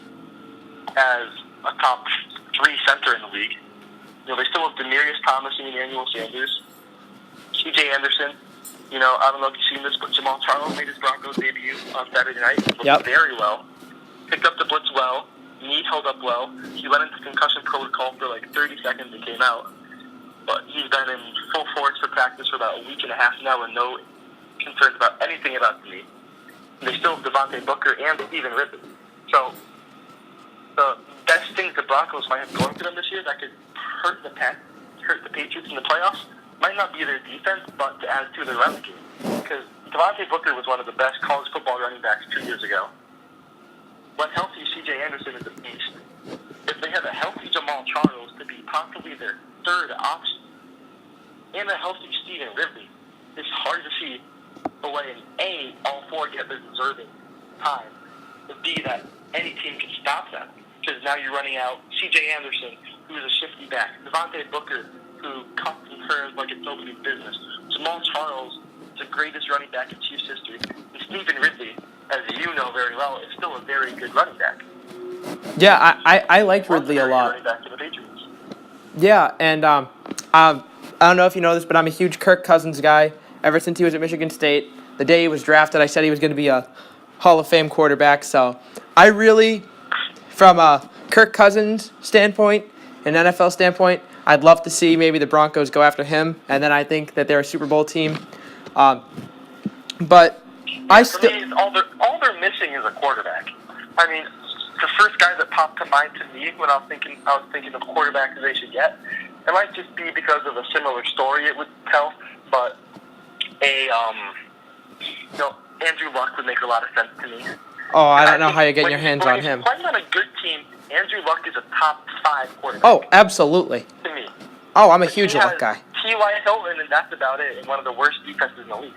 as a top 3 center in the league. They still have Demarius Thomas and Emmanuel Sanders. C.J. Anderson. I don't know if you've seen this, but Jamal Charles made his Broncos debut on Saturday night. He looked very well. Picked up the blitz well. Knee held up well. He went into concussion protocol for like 30 seconds and came out. But he's been in full force for practice for about a week and a half now with no concerns about anything about the knee. And they still have Devontae Booker and Stephen Ridley. So the best things the Broncos might have going for them this year that could hurt the Patriots in the playoffs might not be their defense, but to add to their running game. Because Devontae Booker was one of the best college football running backs 2 years ago. When healthy, C.J. Anderson is a beast. If they have a healthy Jamal Charles to be possibly their third option, and a healthy Stephen Ridley, it's hard to see a way in A, all four get their deserving time, but B, that any team can stop them. Because now you're running out C.J. Anderson, who is a shifty back, Devontae Booker, who cuts and turns like it's nobody's business, Jamal Charles, the greatest running back in Chiefs history, and Stephen Ridley, as you know very well, is still a very good running back. Yeah, I like Ridley a lot. Running back to the Patriots. Yeah, and I don't know if you know this, but I'm a huge Kirk Cousins guy. Ever since he was at Michigan State, the day he was drafted, I said he was going to be a Hall of Fame quarterback. So I really, from a Kirk Cousins standpoint, an NFL standpoint, I'd love to see maybe the Broncos go after him, and then I think that they're a Super Bowl team. But I still... For me, all they're missing is a quarterback. I mean, the first guy that popped to mind to me when I was thinking of quarterbacks they should get, it might just be because of a similar story it would tell, but Andrew Luck would make a lot of sense to me. Oh, I don't know how you're getting your hands on him. When he's playing on a good team, Andrew Luck is a top 5 quarterback. Oh, absolutely. To me. Oh, I'm a huge Luck guy. T.Y. Hilton, and that's about it, in one of the worst defenses in the league.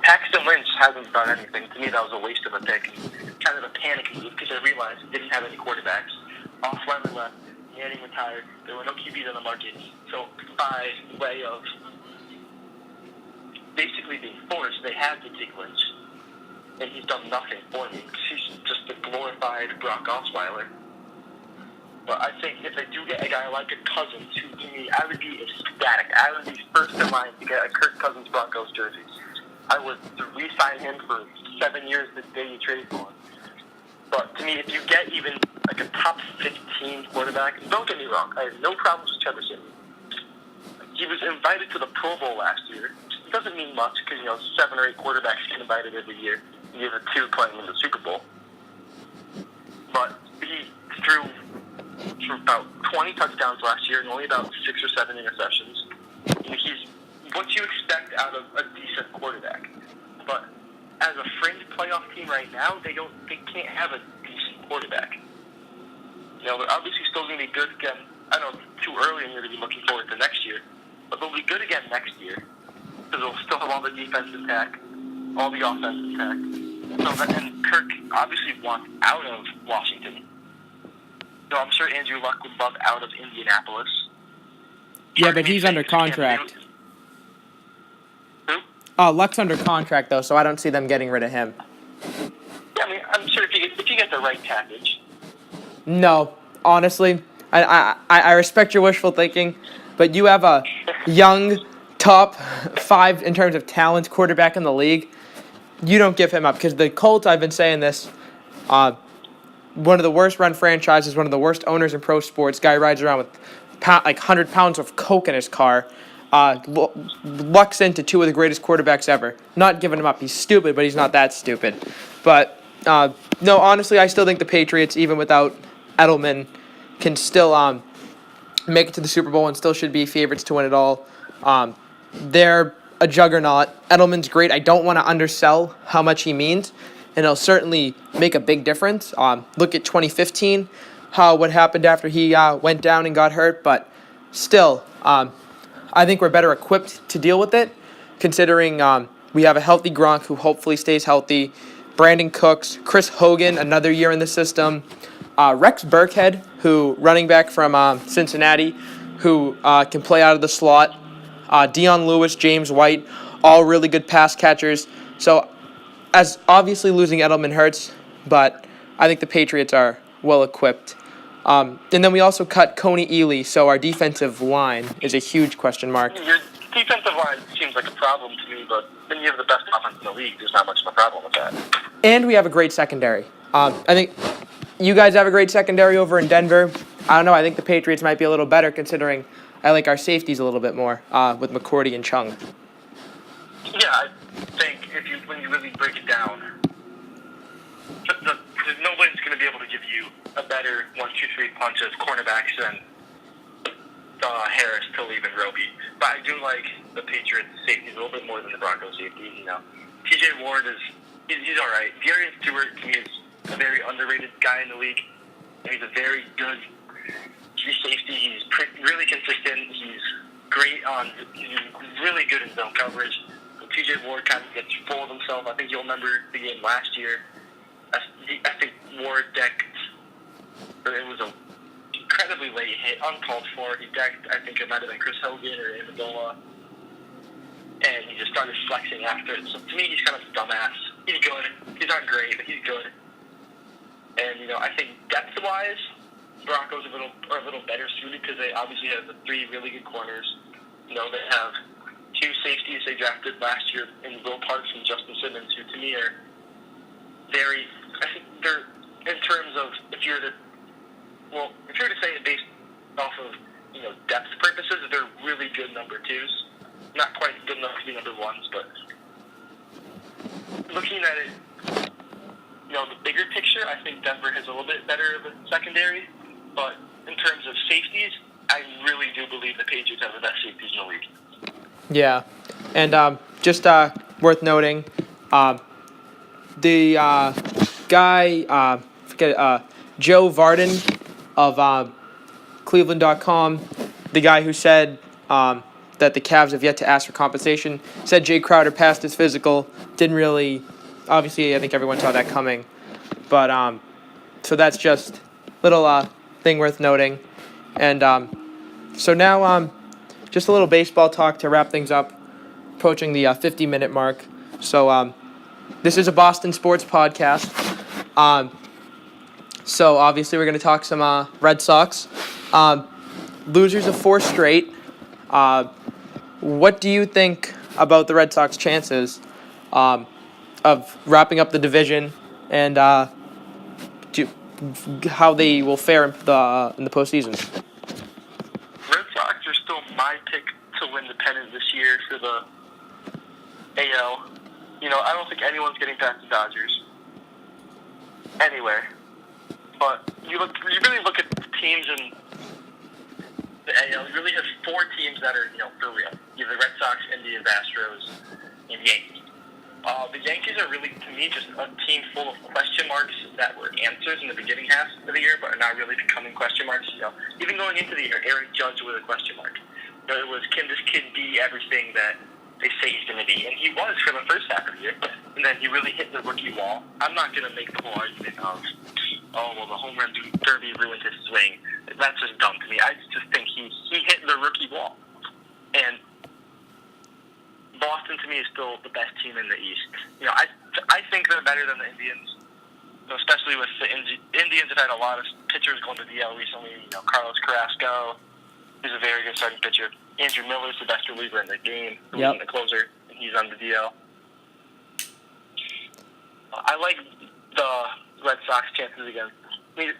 Paxton Lynch hasn't done anything. To me, that was a waste of a pick. Kind of a panic move because I realized he didn't have any quarterbacks. Osweiler left. Manning retired. There were no QBs on the market. So by way of basically being forced, they had to take Lynch. And he's done nothing for me. He's just a glorified Brock Osweiler. But I think if they do get a guy like a Cousins, who to me, I would be ecstatic. I would be first in line to get a Kirk Cousins Broncos jersey. I would re-sign him for 7 years the day you trade for him. But to me, if you get even like a top 15 quarterback, and don't get me wrong, I have no problems with Trevor Siemian. He was invited to the Pro Bowl last year. It doesn't mean much because 7 or 8 quarterbacks get invited every year. You have 2 playing in the Super Bowl. But he threw for about 20 touchdowns last year and only about 6 or 7 interceptions. He's what you expect out of a decent quarterback. But as a fringe playoff team right now, they can't have a decent quarterback. They're obviously still going to be good again. I know it's too early and you're going to be looking forward to next year, but they'll be good again next year because they'll still have all the defense intact, all the offense intact. And Kirk obviously wants out of Washington. So I'm sure Andrew Luck would love out of Indianapolis. Yeah, but he's under contract. Who? Luck's under contract, though, so I don't see them getting rid of him. Yeah, I mean, I'm sure if you get the right package. No, honestly, I respect your wishful thinking, but you have a young, top 5 in terms of talent quarterback in the league. You don't give him up, because the Colts, I've been saying this, one of the worst run franchises, one of the worst owners in pro sports. Guy rides around with 100 pounds of coke in his car. Lucks into 2 of the greatest quarterbacks ever. Not giving him up. He's stupid, but he's not that stupid. But, no, honestly, I still think the Patriots, even without Edelman, can still make it to the Super Bowl and still should be favorites to win it all. They're a juggernaut. Edelman's great. I don't want to undersell how much he means, and it'll certainly make a big difference. Look at 2015, what happened after he went down and got hurt, but still, I think we're better equipped to deal with it, considering we have a healthy Gronk who hopefully stays healthy, Brandon Cooks, Chris Hogan, another year in the system, Rex Burkhead, who running back from Cincinnati, who can play out of the slot, Dion Lewis, James White, all really good pass catchers. So, as obviously losing Edelman hurts, but I think the Patriots are well equipped. And then we also cut Coney Ely, so our defensive line is a huge question mark. Your defensive line seems like a problem to me, but then you have the best offense in the league. There's not much of a problem with that. And we have a great secondary. I think you guys have a great secondary over in Denver. I don't know. I think the Patriots might be a little better considering I like our safeties a little bit more with McCourty and Chung. Yeah, I think when you really break it down, nobody's going to be able to give you a better 1-2-3 punch as cornerbacks than Harris, Talib, and Roby. But I do like the Patriots safeties a little bit more than the Broncos safeties. TJ Ward he's all right. Darius Stewart to me is a very underrated guy in the league. He's a very good safety. He's really consistent. He's really good in zone coverage. TJ Ward kind of gets full of himself. I think you'll remember the game last year. I think Ward it was an incredibly late hit, uncalled for. He decked, I think it might have been Chris Hogan or Amendola. And he just started flexing after it. So to me, he's kind of a dumbass. He's good. He's not great, but he's good. And, I think depth-wise, Broncos are a little better suited because they obviously have the 3 really good corners. They have 2 safeties they drafted last year in Will Parks and Justin Simmons, who to me are very, I think they're, in terms of, if you were to say it based off of, depth purposes, they're really good number 2s. Not quite good enough to be number 1s, but looking at it, the bigger picture, I think Denver has a little bit better of a secondary, but in terms of safeties, I really do believe the Patriots have the best safeties in the league. Yeah, and just worth noting, the guy, Joe Varden of Cleveland.com, the guy who said that the Cavs have yet to ask for compensation, said Jay Crowder passed his physical, didn't really, obviously I think everyone saw that coming, but so that's just a little thing worth noting. And so now just a little baseball talk to wrap things up, approaching the 50-minute mark. So this is a Boston sports podcast. So obviously we're going to talk some Red Sox. Losers of 4 straight. What do you think about the Red Sox chances of wrapping up the division and how they will fare in the postseason? Red Sox are still my pick to win the pennant this year for the AL. I don't think anyone's getting past the Dodgers anywhere. But you really look at the teams in the AL. You really have 4 teams that are, for real. You have the Red Sox, Indians, Astros, and Yankees. The Yankees are really, to me, just a team full of question marks that were answers in the beginning half of the year, but are now really becoming question marks. Even going into the year, Aaron Judge was a question mark. It was, can this kid be everything that they say he's going to be? And he was for the first half of the year, and then he really hit the rookie wall. I'm not going to make the whole argument of, the home run derby ruined his swing. That's just dumb to me. I just think he hit the rookie wall. And Boston, to me, is still the best team in the East. I think they're better than the Indians, especially with the Indians have had a lot of pitchers going to DL recently. Carlos Carrasco, who's a very good starting pitcher. Andrew Miller's the best reliever in the game, the closer, and he's on the DL. I like the Red Sox chances again. It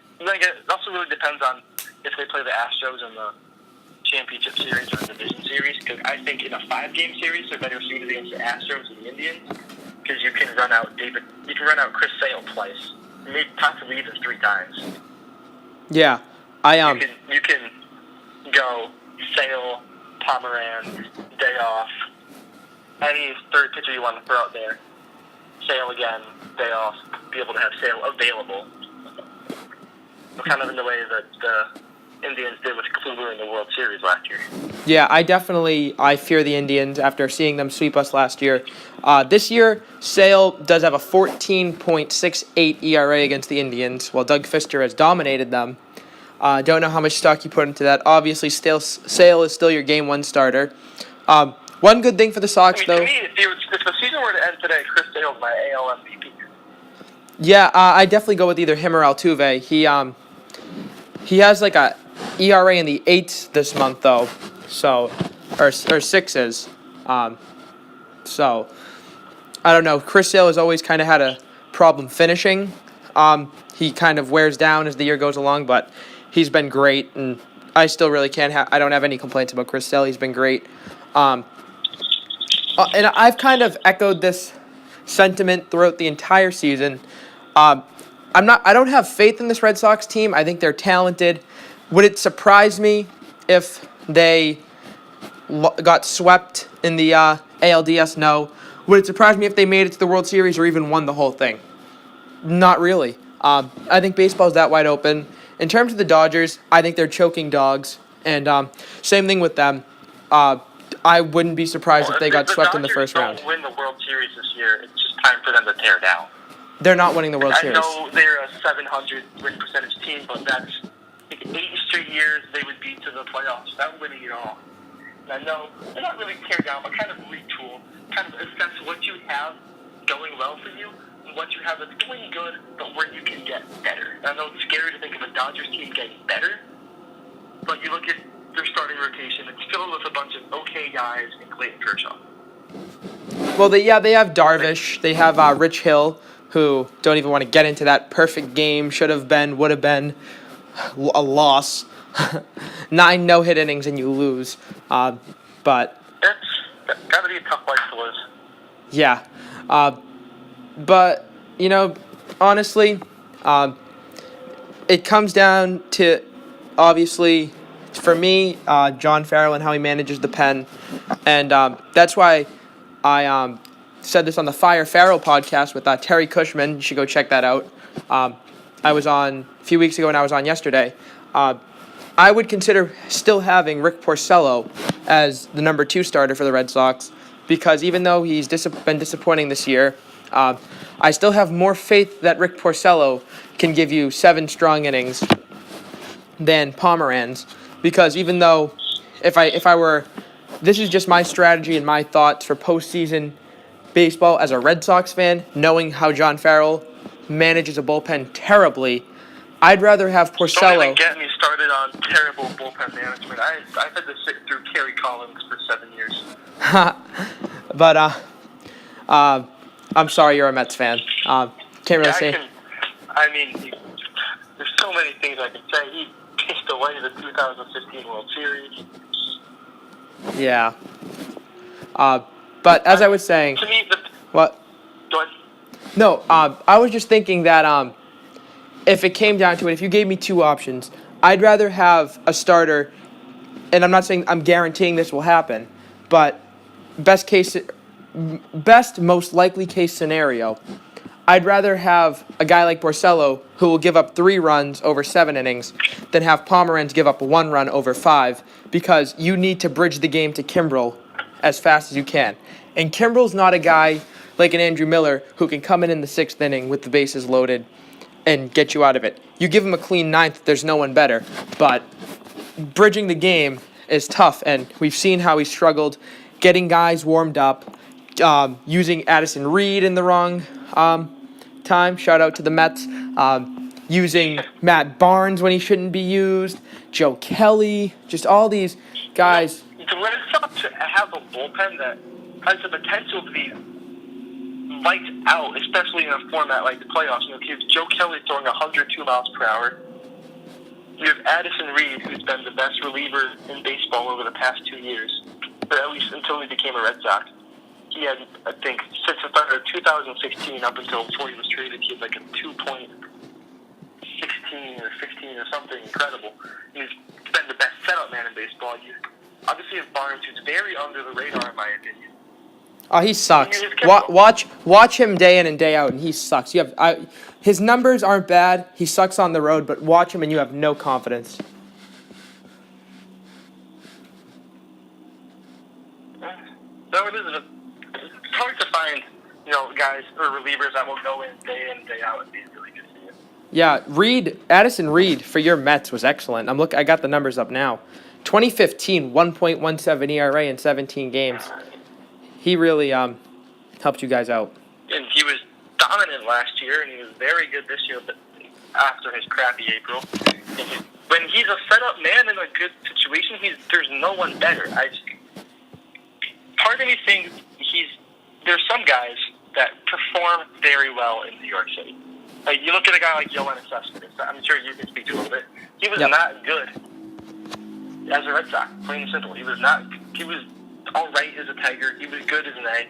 also really depends on if they play the Astros in the championship series or the division series, because I think in a 5-game series they're better suited against the Astros and the Indians, because you can run out Chris Sale twice. You made Todd to leave him 3 times. Yeah, You can go Sale, Pomeranz, day off, any third pitcher you want to throw out there. Sale again, day off, be able to have Sale available. Kind of in the way that the Indians did with Kluber in the World Series last year. Yeah, I fear the Indians after seeing them sweep us last year. This year, Sale does have a 14.68 ERA against the Indians, while Doug Fister has dominated them. Don't know how much stock you put into that. Obviously, Sale is still your Game 1 starter. One good thing for the Sox, though. To me, if the season were to end today, Chris Sale is my AL MVP. Yeah, I definitely go with either him or Altuve. He has like a ERA in the 8s this month though, so or 6s. So I don't know. Chris Sale has always kind of had a problem finishing. He kind of wears down as the year goes along, but he's been great, and I still really I don't have any complaints about Chris Sale. He's been great. And I've kind of echoed this sentiment throughout the entire season. I don't have faith in this Red Sox team. I think they're talented. Would it surprise me if they got swept in the ALDS? No. Would it surprise me if they made it to the World Series or even won the whole thing? Not really. I think baseball's that wide open. In terms of the Dodgers, I think they're choking dogs, and same thing with them. I wouldn't be surprised if they got swept in the first round. If the Dodgers don't win the World Series this year, it's just time for them to tear down. They're not winning the World Series. I know they're a 700 win percentage team, but that's 8 straight years they would be to the playoffs without winning it all. And I know they're not really tear down, but kind of retool, kind of assess what you have going well for you, and what you have that's going good, but where you can get better. And I know it's scary to think of a Dodgers team getting better, but you look at their starting rotation, it's filled with a bunch of okay guys and Clayton Kershaw. Well, they have Darvish. They have Rich Hill, who don't even want to get into that perfect game, should have been, would have been, a loss. 9 no-hit innings and you lose. But That's got to be a tough life to live. Yeah. But, honestly, it comes down to, obviously, for me, John Farrell and how he manages the pen. And that's why I said this on the Fire Farrell podcast with Terry Cushman. You should go check that out. I was on a few weeks ago and I was on yesterday. I would consider still having Rick Porcello as the number 2 starter for the Red Sox, because even though he's been disappointing this year, I still have more faith that Rick Porcello can give you 7 strong innings than Pomeranz, because even though if I were, this is just my strategy and my thoughts for postseason baseball as a Red Sox fan, knowing how John Farrell manages a bullpen terribly, I'd rather have Porcello. Don't even get me started on terrible bullpen management. I've had to sit through Kerry Collins for 7 years. But I'm sorry you're a Mets fan. Can't really say. There's so many things I can say. He pissed away the 2015 World Series. Yeah. But as I was saying. To me, what? Go ahead. No, I was just thinking that if it came down to it, if you gave me 2 options, I'd rather have a starter, and I'm not saying I'm guaranteeing this will happen, but best, most likely case scenario, I'd rather have a guy like Porcello who will give up 3 runs over 7 innings than have Pomeranz give up 1 run over 5, because you need to bridge the game to Kimbrel as fast as you can. And Kimbrel's not a guy like an Andrew Miller who can come in the 6th inning with the bases loaded and get you out of it. You give him a clean 9th, there's no one better. But bridging the game is tough, and we've seen how he struggled getting guys warmed up, using Addison Reed in the wrong time. Shout out to the Mets. Using Matt Barnes when he shouldn't be used. Joe Kelly. Just all these guys. The Red Sox have a bullpen that has the potential to be lights out, especially in a format like the playoffs. You have Joe Kelly throwing 102 miles per hour. You have Addison Reed, who's been the best reliever in baseball over the past 2 years, or at least until he became a Red Sox. He had, I think, since the start of 2016 up until before he was traded, he had like a 2.16 or 15 or something incredible. He's been the best setup man in baseball. You obviously have Barnes, who's very under the radar, in my opinion. Oh, he sucks. Watch him day in and day out, and he sucks. His numbers aren't bad. He sucks on the road, but watch him and you have no confidence. No, it isn't. It's hard to find, guys or relievers that will go in day out and be really good for you. Yeah, Addison Reed for your Mets was excellent. I got the numbers up now. 2015, 1.17 ERA in 17 games. He really helped you guys out. And he was dominant last year, and he was very good this year, but after his crappy April. And when he's a setup man in a good situation, there's no one better. Part of me thinks there's some guys that perform very well in New York City. Like, you look at a guy like Yoenis Cespedes. I'm sure you can speak to a little bit. He was not good as a Red Sox, plain and simple. He was all right as a Tiger. He was good as an A.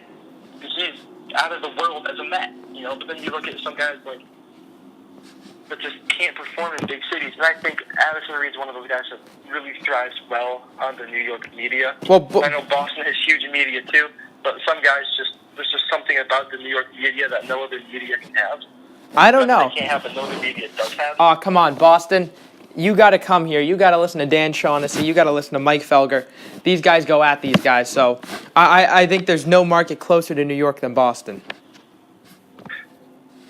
He's out of the world as a Met, But then you look at some guys that just can't perform in big cities. And I think Addison Reed's one of those guys that really thrives well on the New York media. Well, I know Boston has huge media too, but some guys there's just something about the New York media that no other media can have. I don't know. They can't have, but no other media does have. Oh, come on, Boston. You got to come here. You got to listen to Dan Shaughnessy. You got to listen to Mike Felger. These guys go at these guys. So I think there's no market closer to New York than Boston.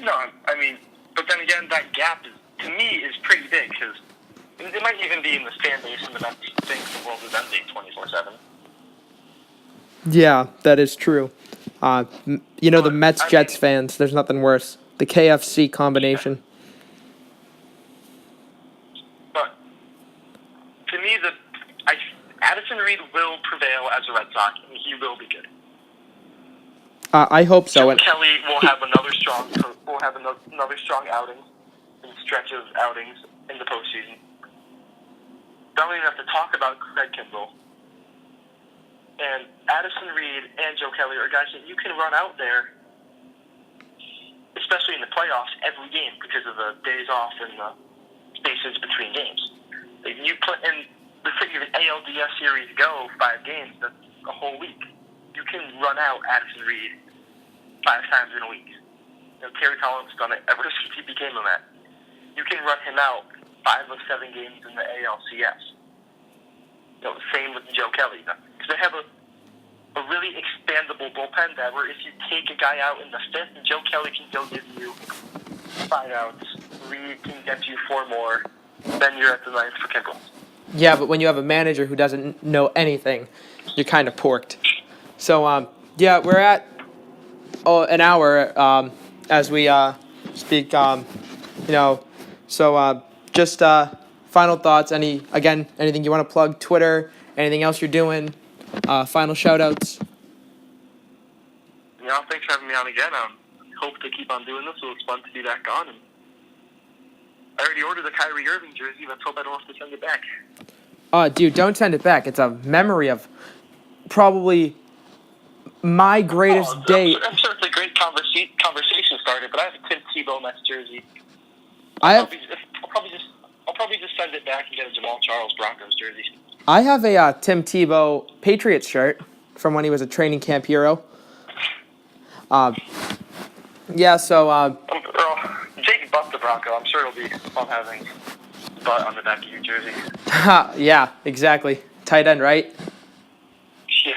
No, I mean, but then again, that gap to me is pretty big because it might even be in the fan base and the Mets think the world is ending 24/7. Yeah, that is true. The Mets-Jets fans, there's nothing worse. The KFC combination. But to me, Addison Reed will prevail as a Red Sox, and he will be good. I hope so. Joe Kelly will have another strong outing, and stretch of outings in the postseason. Don't even have to talk about Craig Kimbrell. And Addison Reed and Joe Kelly are guys that you can run out there, especially in the playoffs, every game because of the days off and the spaces between games. If you put in the city of an ALDS series go 5 games, that's a whole week. You can run out Addison Reed 5 times in a week. Terry Collins done it ever since he became a Met. You can run him out 5 of 7 games in the ALCS. Same with Joe Kelly. Because they have a really expandable bullpen that where if you take a guy out in the 5th, Joe Kelly can go give you 5 outs. Reed can get you 4 more. Then you're at the 9th for Kimbrell. Yeah, but when you have a manager who doesn't know anything, you're kind of porked. So, we're at an hour as we speak. Just final thoughts. Anything you want to plug? Twitter? Anything else you're doing? Final shout-outs? Thanks for having me on again. Hope to keep on doing this. So it's fun to be back on. And I already ordered the Kyrie Irving jersey. Let's hope I don't have to send it back. Dude, don't send it back. It's a memory of probably my greatest day. I'm sure it's a great conversation starter, but I have a Tim Tebow Mets jersey. I'll probably just send it back and get a Jamal Charles Broncos jersey. I have a Tim Tebow Patriots shirt from when he was a training camp hero. Jake Butt the Bronco. I'm sure it'll be fun having Butt on the back of your jersey. Yeah, exactly. Tight end, right? Yeah.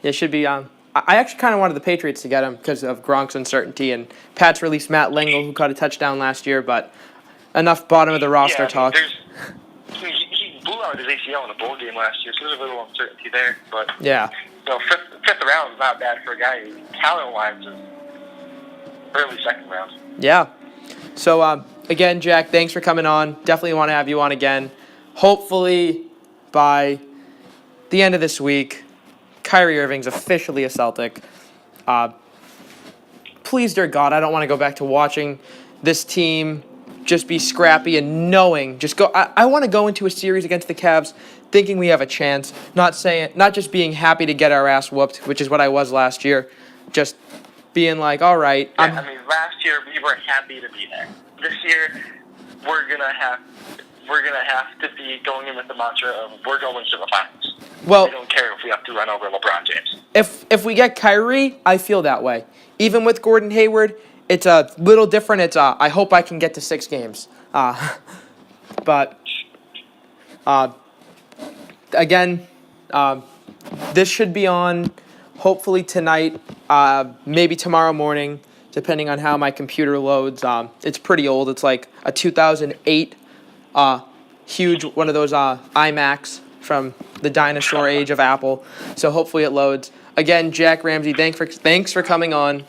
It should be. I actually kind of wanted the Patriots to get him because of Gronk's uncertainty, and Pats released Matt Lingle, who caught a touchdown last year, but enough bottom of the roster talk. He blew out his ACL in a bowl game last year, so there's a little uncertainty there. But yeah, fifth round is not bad for a guy who talent-wise is early second round. Yeah. So again, Jack, thanks for coming on. Definitely want to have you on again. Hopefully by the end of this week, Kyrie Irving's officially a Celtic. Please, dear God, I don't want to go back to watching this team just be scrappy and knowing. I want to go into a series against the Cavs thinking we have a chance, not just being happy to get our ass whooped, which is what I was last year, just being like, all right. Last year we were happy to be there. This year we're gonna have to be going in with the mantra of we're going to the finals. Well, we don't care if we have to run over LeBron James. If we get Kyrie, I feel that way. Even with Gordon Hayward, it's a little different. It's I hope I can get to 6 games. Again, this should be on hopefully tonight, maybe tomorrow morning, depending on how my computer loads. It's pretty old. It's like a 2008 huge one of those iMacs from the dinosaur age of Apple. So hopefully it loads. Again, Jack Ramsey, thanks for coming on.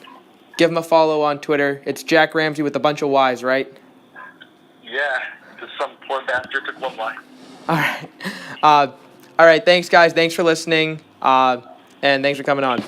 Give him a follow on Twitter. It's Jack Ramsey with a bunch of Y's, right? Yeah, because some poor bastard took one line. All right. All right. Thanks, guys. Thanks for listening. And thanks for coming on.